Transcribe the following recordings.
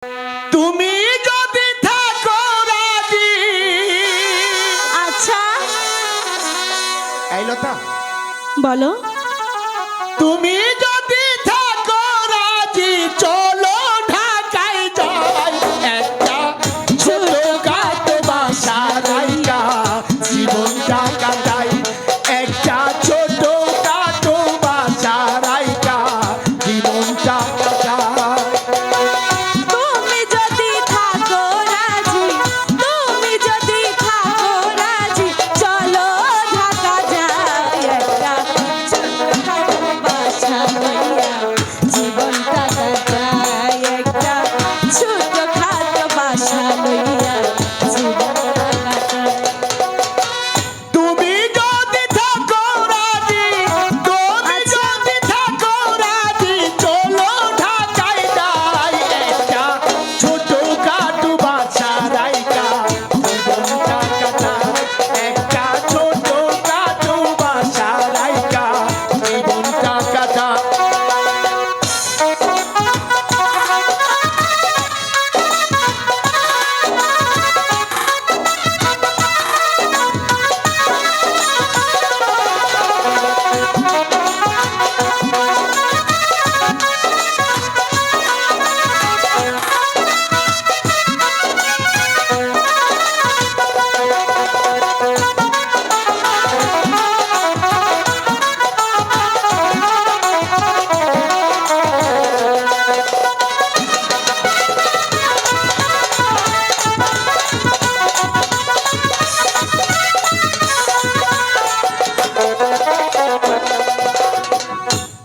তুমি যদি থাকো রাজি। আচ্ছা এই লতা বলো। তুমি যদি থাকো রাজি চলো ঢাকায় যাই, একটা ছোটখাটো বাসা রাইখা জীবনটা কাটাই, একটা ছোটখাটো বাসা রাইখা জীবনটা কাটাই। তুমি যদি থাকো রাজি, তুমি যদি থাকো রাজি, চলো ঢাকা যাই, একটা ছোটখাটো বাসা লইয়া জীবনটা কাটাই, একটা ছোটখাটো বাসা লইয়া জীবনটা কাটাই। তুমি যদি থাকো রাজি, তুমি যদি থাকো রাজি চলো ঢাকায় যাই, একটা ছোটখাটো বাসা রাইখা জীবনটা কাটাই, একটা ছোটখাটো বাসা রাইখা জীবনটা কাটাই।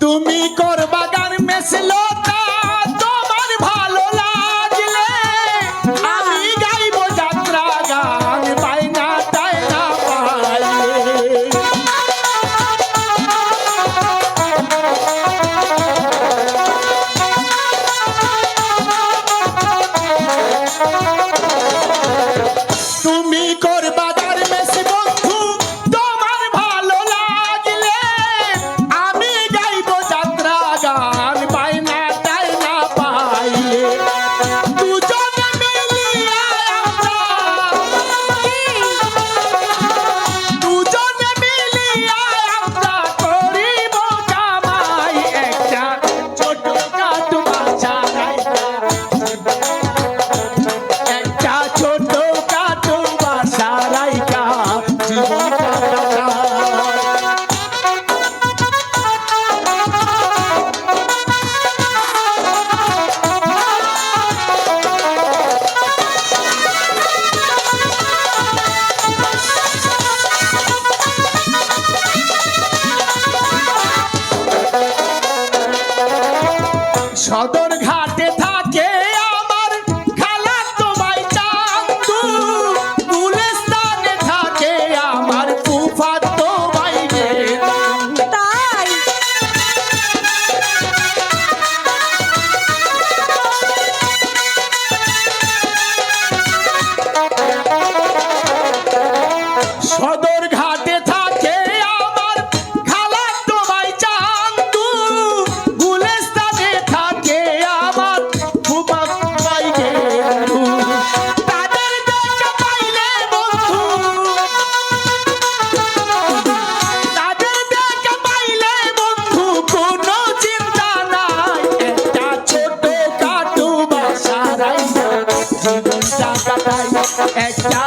তুমি করবা গান মেসলো তোমার ভালো লাগলে, আমি গাইব যাত্রা গান পাইনা তাই না পাইলে। তুমি করবা গান মেস বন্ধু তোমার ভালো লাগলে, আমি গাইব যাত্রা গান পাইনা তাই না পাইলে। দুজনে মিলিয়া আমরা, দুজনে মিলিয়া আমরা করিব কামাই, একটা ছোটখাটো বাসা রাইখা, একটা ছোটখাটো বাসা রাইখা জীবনটা কাটাই। সদর ঘাটে থাকে আমার খালাতো ভাই চান্দু, গুলিস্তানে থাকে আমার ফুফাতো ভাই গেন্দু। তাই সদর ঘাটে থাকে আমার খালাতো ভাই চান্দু, গুলিস্তানে থাকে আমার ফুফাতো ভাই গেন্দু। তাদের দেখা পাইলে বন্ধু, তাদের দেখা পাইলে বন্ধু কোনো চিন্তা নাই, একটা ছোটখাটো বাসা রাইখা জীবনটা কাটাই, একটা